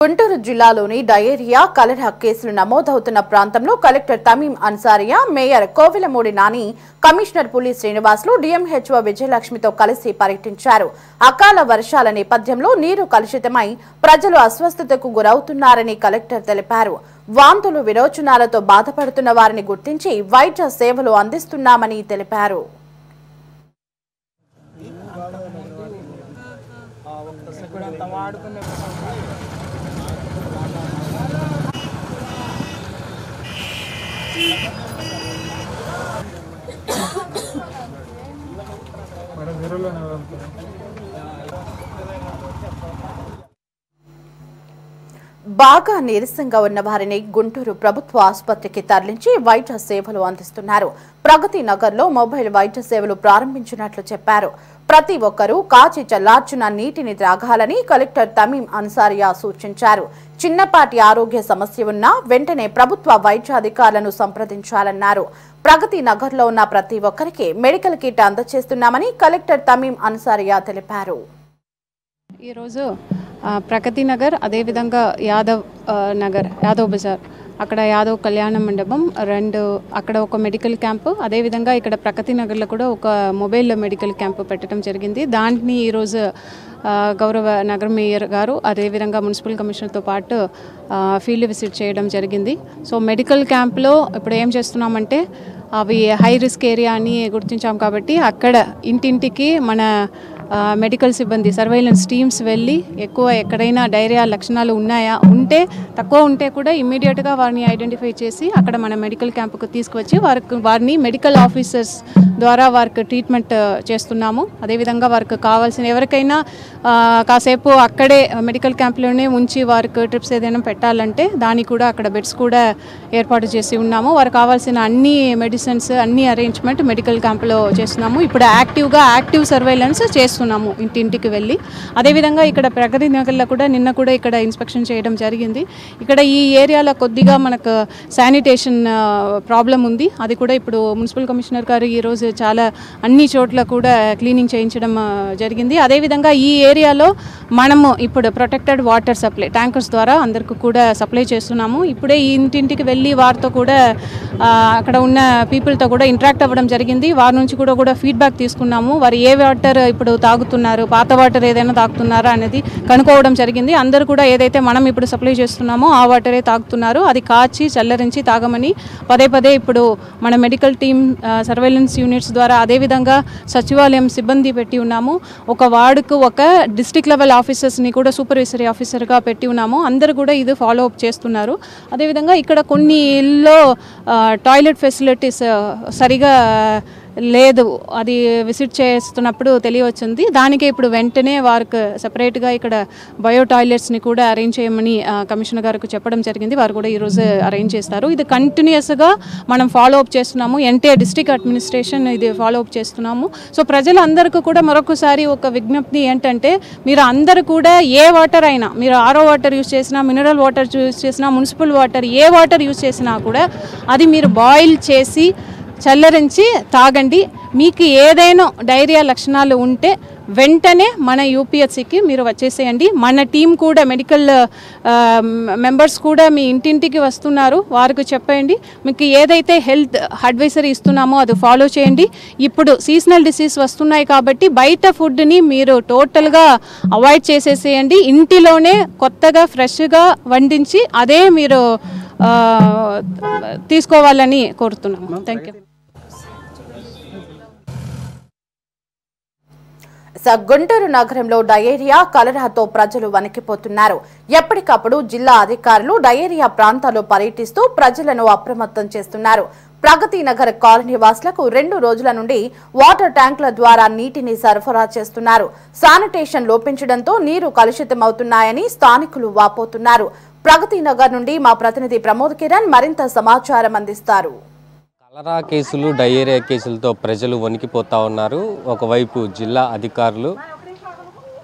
గుంటూరు జిల్లాలోని డయేరియా కలరా కేసులు నమోదవుతున్న ప్రాంతంలో collector Tamim Ansariya, mayor Kovelamudi Nani, commissioner Puli Srinivasulu, DMHO విజయలక్ష్మితో కలిసి పర్యటించారు. అకాల వర్షాల నేపథ్యంలో నీరు కలుషితమై ప్రజలు అస్వస్థతకు గురవుతున్నారని కలెక్టర్ తెలిపారు. వాంతులు, విరోచనాలతో బాధపడుతున్న వారిని గుర్తించి వైద్య సేవలు అందిస్తున్నామని తెలిపారు. బాగా నీరసంగా ఉన్న వారిని గుంటూరు ప్రభుత్వ ఆసుపత్రికి తరలించి వైద్య సేవలు అందిస్తున్నారు. ప్రగతి నగర్లో మొబైల్ వైద్య సేవలు ప్రారంభించినట్లు చెప్పారు. ప్రతి ఒక్కరూ కాచి చల్లార్చిన నీటిని త్రాగాలని కలెక్టర్ తమీం అన్సారియా సూచించారు. చిన్నపాటి ఆరోగ్య సమస్య ఉన్నా వెంటనే ప్రభుత్వ వైద్యాధికారులను సంప్రదించాలన్నారు. ప్రగతి నగర్లో ఉన్న ప్రతి ఒక్కరికి medical kit అందజేస్తున్నామని collector Tamim Ansaria తెలిపారు. ఈరోజు ప్రగతి నగర్, అదేవిధంగా యాదవ్ బజార్, అక్కడ యాదవ్ కళ్యాణ మండపం అక్కడ ఒక మెడికల్ క్యాంపు, అదేవిధంగా ఇక్కడ ప్రగతి నగర్లో కూడా ఒక మొబైల్ మెడికల్ క్యాంపు పెట్టడం జరిగింది. దాన్ని ఈరోజు గౌరవ నగర మేయర్ గారు, అదేవిధంగా మున్సిపల్ కమిషనర్తో పాటు ఫీల్డ్ విజిట్ చేయడం జరిగింది. సో మెడికల్ క్యాంప్లో ఇప్పుడు ఏం చేస్తున్నామంటే, అవి హై రిస్క్ ఏరియా అని గుర్తించాం కాబట్టి అక్కడ ఇంటింటికి మన మెడికల్ సిబ్బంది, సర్వైలెన్స్ టీమ్స్ వెళ్ళి ఎక్కువ ఎక్కడైనా డైరియా లక్షణాలు ఉంటే తక్కువ ఉంటే కూడా ఇమ్మీడియట్గా వారిని ఐడెంటిఫై చేసి అక్కడ మన మెడికల్ క్యాంపుకు తీసుకువచ్చి వారిని మెడికల్ ఆఫీసర్స్ ద్వారా వారికి ట్రీట్మెంట్ చేస్తున్నాము. అదేవిధంగా వారికి కావాల్సిన ఎవరికైనా కాసేపు అక్కడే మెడికల్ క్యాంప్లోనే ఉంచి వారికి ట్రిప్స్ ఏదైనా పెట్టాలంటే దానికి కూడా అక్కడ బెడ్స్ కూడా ఏర్పాటు చేసి ఉన్నాము. వారికి కావాల్సిన అన్ని మెడిసిన్స్, అన్ని అరేంజ్మెంట్ మెడికల్ క్యాంపులో చేస్తున్నాము. ఇప్పుడు యాక్టివ్ సర్వైలెన్స్ చేస్తున్నాము ఇంటింటికి వెళ్ళి. అదేవిధంగా ఇక్కడ ప్రగతి నగర్లో కూడా నిన్న కూడా ఇక్కడ ఇన్స్పెక్షన్ చేయడం జరిగింది. ఇక్కడ ఈ ఏరియాలో కొద్దిగా మనకు శానిటేషన్ ప్రాబ్లం ఉంది. అది కూడా ఇప్పుడు మున్సిపల్ కమిషనర్ గారు ఈరోజు చాలా అన్ని చోట్ల కూడా క్లీనింగ్ చేయించడం జరిగింది. అదేవిధంగా ఈ ఏరియాలో మనము ఇప్పుడు ప్రొటెక్టెడ్ వాటర్ సప్లై ట్యాంకర్స్ ద్వారా అందరికీ కూడా సప్లై చేస్తున్నాము. ఇప్పుడే ఈ ఇంటింటికి వెళ్ళి వారితో కూడా అక్కడ ఉన్న పీపుల్తో కూడా ఇంటరాక్ట్ అవ్వడం జరిగింది. వారి నుంచి కూడా ఫీడ్బ్యాక్ తీసుకున్నాము. వారు ఏ వాటర్ ఇప్పుడు తాగుతున్నారు, పాత వాటర్ ఏదైనా తాగుతున్నారా అనేది కనుక్కోవడం జరిగింది. అందరూ కూడా ఏదైతే మనం ఇప్పుడు సప్లై చేస్తున్నామో ఆ వాటరే తాగుతున్నారు. అది కాచి చల్లరించి తాగమని పదే ఇప్పుడు మన మెడికల్ టీమ్, సర్వైలెన్స్ యూనిట్స్ ద్వారా, అదేవిధంగా సచివాలయం సిబ్బంది పెట్టి ఉన్నాము. ఒక వార్డుకు ఒక డిస్ట్రిక్ట్ లెవెల్ ఆఫీసర్స్ని కూడా సూపర్వైజరీ ఆఫీసర్గా పెట్టి ఉన్నాము. అందరూ కూడా ఇది ఫాలో అప్ చేస్తున్నారు. అదేవిధంగా ఇక్కడ కొన్ని ఇళ్ళలో టాయిలెట్ ఫెసిలిటీస్ సరిగా లేదు, అది విజిట్ చేస్తున్నప్పుడు తెలియవచ్చింది. దానికే ఇప్పుడు వెంటనే వారికి సపరేట్గా ఇక్కడ బయో టాయిలెట్స్ని కూడా అరేంజ్ చేయమని కమిషనర్ గారికి చెప్పడం జరిగింది. వారు కూడా ఈరోజు అరేంజ్ చేస్తారు. ఇది కంటిన్యూస్గా మనం ఫాలో అప్ చేస్తున్నాము. ఎన్టీఆర్ డిస్ట్రిక్ట్ అడ్మినిస్ట్రేషన్ ఇది ఫాలో అప్ చేస్తున్నాము. సో ప్రజలందరికీ కూడా మరొకసారి ఒక విజ్ఞప్తి ఏంటంటే, మీరు అందరూ కూడా ఏ వాటర్ అయినా, మీరు ఆర్ఓ వాటర్ యూజ్ చేసినా, మినరల్ వాటర్ యూజ్ చేసినా, మున్సిపల్ వాటర్, ఏ వాటర్ యూజ్ చేసినా కూడా అది మీరు బాయిల్ చేసి చల్లరించి తాగండి. మీకు ఏదైనా డైరియా లక్షణాలు ఉంటే వెంటనే మన యూపీహెచ్సికి మీరు వచ్చేసేయండి. మన టీం కూడా, మెడికల్ మెంబర్స్ కూడా మీ ఇంటింటికి వస్తున్నారు. వారికి చెప్పండి, మీకు ఏదైతే హెల్త్ అడ్వైజరీ ఇస్తున్నామో అది ఫాలో చేయండి. ఇప్పుడు సీజనల్ డిసీజ్ వస్తున్నాయి కాబట్టి బయట ఫుడ్ని మీరు టోటల్గా అవాయిడ్ చేసేసేయండి. ఇంటిలోనే కొత్తగా ఫ్రెష్గా వండించి అదే మీరు తీసుకోవాలని కోరుతున్నాము. Thank you. గుంటూరు నగరంలో డయేరియా, కలరాతో ప్రజలు వణికిపోతున్నారు. ఎప్పటికప్పుడు జిల్లా అధికారులు డయేరియా ప్రాంతాల్లో పర్యటిస్తూ ప్రజలను అప్రమత్తం చేస్తున్నారు. ప్రగతి నగర్ కాలనీ వాసులకు 2 రోజుల నుండి వాటర్ ట్యాంకుల ద్వారా నీటిని సరఫరా చేస్తున్నారు. శానిటేషన్ లోపించడంతో నీరు కలుషితమవుతున్నాయని స్థానికులు వాపోతున్నారు. ప్రగతి నగర్ నుండి మా ప్రతినిధి ప్రమోద్ కిరణ్ మరింత సమాచారం అందిస్తారు. కలరా కేసులు, డయేరియా కేసులతో ప్రజలు వణికిపోతా ఉన్నారు. ఒకవైపు జిల్లా అధికారులు,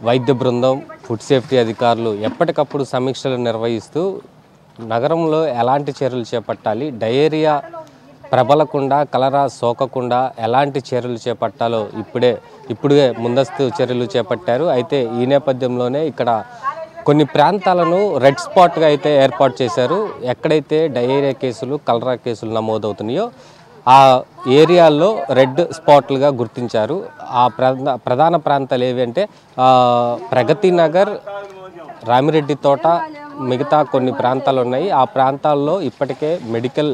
వైద్య బృందం, ఫుడ్ సేఫ్టీ అధికారులు ఎప్పటికప్పుడు సమీక్షలు నిర్వహిస్తూ నగరంలో ఎలాంటి చర్యలు చేపట్టాలి, డయేరియా ప్రబలకుండా, కలరా సోకకుండా ఎలాంటి చర్యలు చేపట్టాలో ఇప్పుడే ముందస్తు చర్యలు చేపట్టారు. అయితే ఈ నేపథ్యంలోనే ఇక్కడ కొన్ని ప్రాంతాలను రెడ్ స్పాట్గా అయితే ఏర్పాటు చేశారు. ఎక్కడైతే డయేరియా కేసులు, కలరా కేసులు నమోదవుతున్నాయో ఆ ఏరియాల్లో రెడ్ స్పాట్లుగా గుర్తించారు. ఆ ప్రధాన ప్రాంతాలు ఏవి అంటే ప్రగతి నగర్, రామిరెడ్డి తోట, మిగతా కొన్ని ప్రాంతాలు ఉన్నాయి. ఆ ప్రాంతాల్లో ఇప్పటికే మెడికల్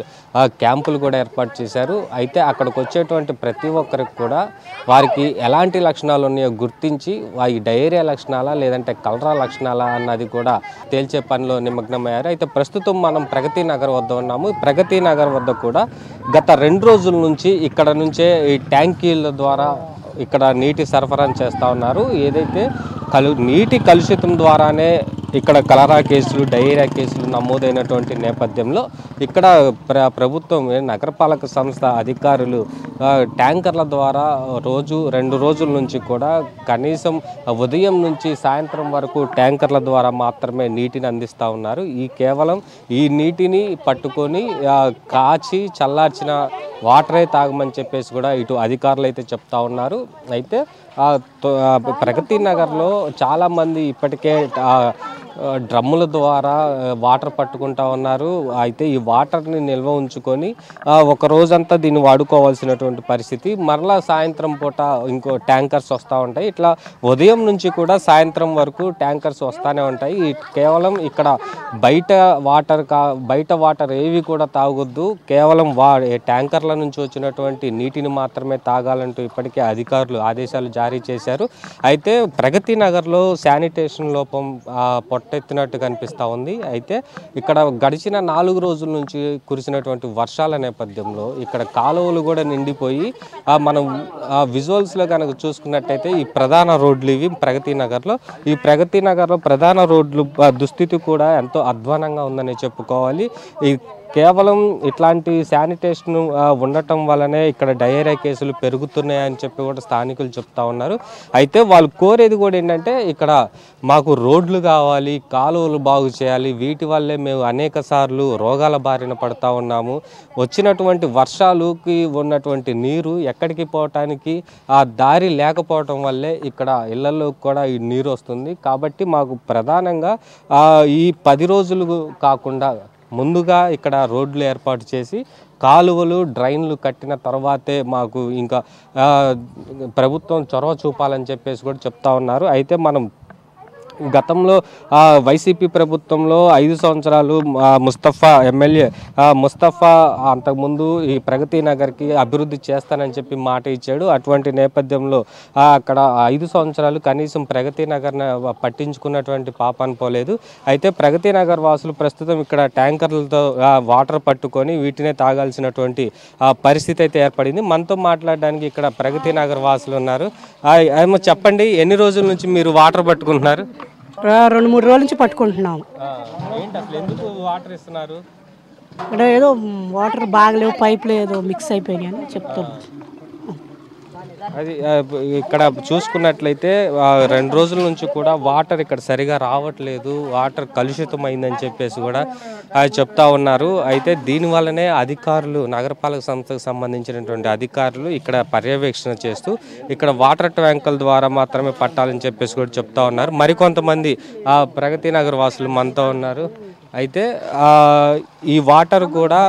క్యాంపులు కూడా ఏర్పాటు చేశారు. అయితే అక్కడికి వచ్చేటువంటి ప్రతి ఒక్కరికి కూడా వారికి ఎలాంటి లక్షణాలు ఉన్నాయో గుర్తించి ఈ డయేరియా లక్షణాలా లేదంటే కలరా లక్షణాలా అన్నది కూడా తేల్చే పనిలో నిమగ్నమయ్యారు. అయితే ప్రస్తుతం మనం ప్రగతి నగర్ వద్ద ఉన్నాము. ప్రగతి నగర్ వద్ద కూడా గత 2 రోజుల నుంచి ఇక్కడ నుంచే ఈ ట్యాంకీల ద్వారా ఇక్కడ నీటి సరఫరా చేస్తూ ఉన్నారు. ఏదైతే నీటి కలుషితం ద్వారానే ఇక్కడ కలరా కేసులు, డయేరియా కేసులు నమోదైనటువంటి నేపథ్యంలో ఇక్కడ ప్రభుత్వం, నగరపాలక సంస్థ అధికారులు ట్యాంకర్ల ద్వారా 2 రోజుల నుంచి కూడా కనీసం ఉదయం నుంచి సాయంత్రం వరకు ట్యాంకర్ల ద్వారా మాత్రమే నీటిని అందిస్తూ ఉన్నారు. కేవలం ఈ నీటిని పట్టుకొని కాచి చల్లార్చిన వాటరే తాగమని చెప్పేసి కూడా ఇటు అధికారులు అయితే చెప్తా ఉన్నారు. అయితే ప్రగతి నగర్లో చాలామంది ఇప్పటికే డ్రమ్ముల ద్వారా వాటర్ పట్టుకుంటా ఉన్నారు. అయితే ఈ వాటర్ని నిల్వ ఉంచుకొని ఒక రోజంతా దీన్ని వాడుకోవాల్సినటువంటి పరిస్థితి. మరలా సాయంత్రం పూట ఇంకో ట్యాంకర్స్ వస్తూ ఉంటాయి. ఇట్లా ఉదయం నుంచి కూడా సాయంత్రం వరకు ట్యాంకర్స్ వస్తూనే ఉంటాయి. కేవలం ఇక్కడ బయట వాటర్ ఏవి కూడా తాగొద్దు, కేవలం ట్యాంకర్ల నుంచి వచ్చినటువంటి నీటిని మాత్రమే తాగాలంటూ ఇప్పటికే అధికారులు ఆదేశాలు జారీ చేశారు. అయితే ప్రగతి నగర్లో శానిటేషన్ లోపం పొట్టెత్తినట్టు కనిపిస్తూ ఉంది. అయితే ఇక్కడ గడిచిన 4 రోజుల నుంచి కురిసినటువంటి వర్షాల నేపథ్యంలో ఇక్కడ కాలువలు కూడా నిండిపోయి మనం విజువల్స్లో కనుక చూసుకున్నట్టయితే ఈ ప్రధాన రోడ్లు ఇవి ప్రగతి నగర్లో ప్రధాన రోడ్లు దుస్థితి కూడా ఎంతో అధ్వానంగా ఉందని చెప్పుకోవాలి. కేవలం ఇట్లాంటి శానిటేషన్ ఉండటం వల్లనే ఇక్కడ డయేరియా కేసులు పెరుగుతున్నాయని చెప్పి కూడా స్థానికులు చెప్తా ఉన్నారు. అయితే వాళ్ళు కోరేది కూడా ఏంటంటే ఇక్కడ మాకు రోడ్లు కావాలి, కాలువలు బాగు చేయాలి, వీటి వల్లే మేము అనేక సార్లు రోగాల బారిన పడుతూ ఉన్నాము. వచ్చినటువంటి వర్షాలకి ఉన్నటువంటి నీరు ఎక్కడికి పోవటానికి ఆ దారి లేకపోవటం వల్లే ఇక్కడ ఇళ్లలో కూడా ఈ నీరు వస్తుంది. కాబట్టి మాకు ప్రధానంగా ఈ 10 రోజులు కాకుండా ముందుగా ఇక్కడ రోడ్లు ఏర్పాటు చేసి కాలువలు, డ్రైన్లు కట్టిన తర్వాతే మాకు ఇంకా ప్రభుత్వం చొరవ చూపాలని చెప్పేసి కూడా చెప్తా ఉన్నారు. అయితే మనం గతంలో వైసీపీ ప్రభుత్వంలో 5 సంవత్సరాలు ముస్తఫా ఎమ్మెల్యే ముస్తఫా అంతకుముందు ఈ ప్రగతి నగర్కి అభివృద్ధి చేస్తానని చెప్పి మాట ఇచ్చాడు. అటువంటి నేపథ్యంలో అక్కడ 5 సంవత్సరాలు కనీసం ప్రగతి నగర్ని పట్టించుకున్నటువంటి పాపాన్ని పోలేదు. అయితే ప్రగతి నగర్ వాసులు ప్రస్తుతం ఇక్కడ ట్యాంకర్లతో వాటర్ పట్టుకొని వీటినే తాగాల్సినటువంటి పరిస్థితి అయితే ఏర్పడింది. మనతో మాట్లాడడానికి ఇక్కడ ప్రగతి నగర్ వాసులు ఉన్నారు. ఏమో చెప్పండి, ఎన్ని రోజుల నుంచి మీరు వాటర్ పట్టుకుంటున్నారు? 2-3 రోజుల నుంచి పట్టుకుంటున్నాము. ఏంటి అసలు ఎందుకు వాటర్ ఇస్తున్నారు? ఇక్కడ ఏదో వాటర్ బాగలేవు, పైపులు ఏదో మిక్స్ అయిపోయినాయి అని చెప్తున్నాం. అది ఇక్కడ చూసుకున్నట్లయితే 2 రోజుల నుంచి కూడా వాటర్ ఇక్కడ సరిగా రావట్లేదు, వాటర్ కలుషితమైందని చెప్పేసి కూడా చెప్తా ఉన్నారు. అయితే దీనివల్లనే అధికారులు, నగరపాలక సంస్థకు సంబంధించినటువంటి అధికారులు ఇక్కడ పర్యవేక్షణ చేస్తూ ఇక్కడ వాటర్ ట్యాంకుల ద్వారా మాత్రమే పట్టాలని చెప్పేసి కూడా చెప్తా ఉన్నారు. మరికొంతమంది ప్రగతి నగర్ వాసులు మనతో ఉన్నారు. అయితే ఈ వాటర్ కూడా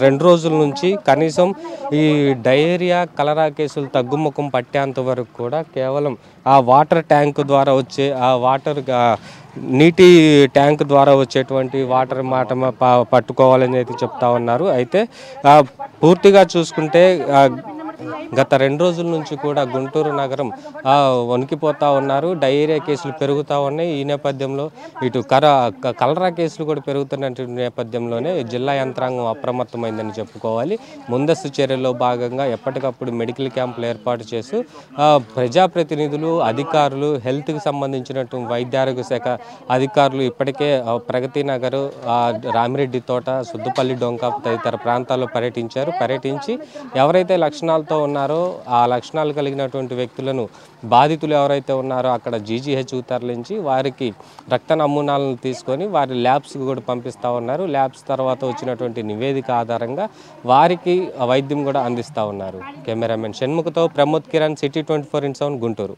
2 రోజుల నుంచి కనీసం ఈ డయేరియా, కలరా కేసులు తగ్గుముఖం పట్టేంత వరకు కూడా కేవలం ఆ వాటర్ ట్యాంక్ ద్వారా వచ్చే నీటి ట్యాంక్ ద్వారా వచ్చేటువంటి వాటర్ పట్టుకోవాలని అయితే చెప్తా ఉన్నారు. అయితే పూర్తిగా చూసుకుంటే గత 2 రోజుల నుంచి కూడా గుంటూరు నగరం వణికిపోతూ ఉన్నారు. డయేరియా కేసులు పెరుగుతూ ఉన్నాయి. ఈ నేపథ్యంలో ఇటు కలరా కేసులు కూడా పెరుగుతున్న నేపథ్యంలోనే జిల్లా యంత్రాంగం అప్రమత్తమైందని చెప్పుకోవాలి. ముందస్తు చర్యల్లో భాగంగా ఎప్పటికప్పుడు మెడికల్ క్యాంపులు ఏర్పాటు చేస్తూ ప్రజాప్రతినిధులు, అధికారులు, హెల్త్కి సంబంధించినటువంటి వైద్య ఆరోగ్య శాఖ అధికారులు ఇప్పటికే ప్రగతి నగర్, రామిరెడ్డి తోట, సుద్దుపల్లి డొంక తదితర ప్రాంతాల్లో పర్యటించి ఎవరైతే లక్షణాలతో ఉన్నారో ఆ లక్షణాలు కలిగినటువంటి వ్యక్తులను, బాధితులు ఎవరైతే ఉన్నారో అక్కడ జీజీహెచ్కు తరలించి వారికి రక్త నమూనాలను తీసుకొని వారి ల్యాబ్స్కి కూడా పంపిస్తూ ఉన్నారు. ల్యాబ్స్ తర్వాత వచ్చినటువంటి నివేదిక ఆధారంగా వారికి వైద్యం కూడా అందిస్తూ ఉన్నారు. కెమెరామెన్ షణ్ముఖతో ప్రమోద్ కిరణ్, సిటీ 24/7 గుంటూరు.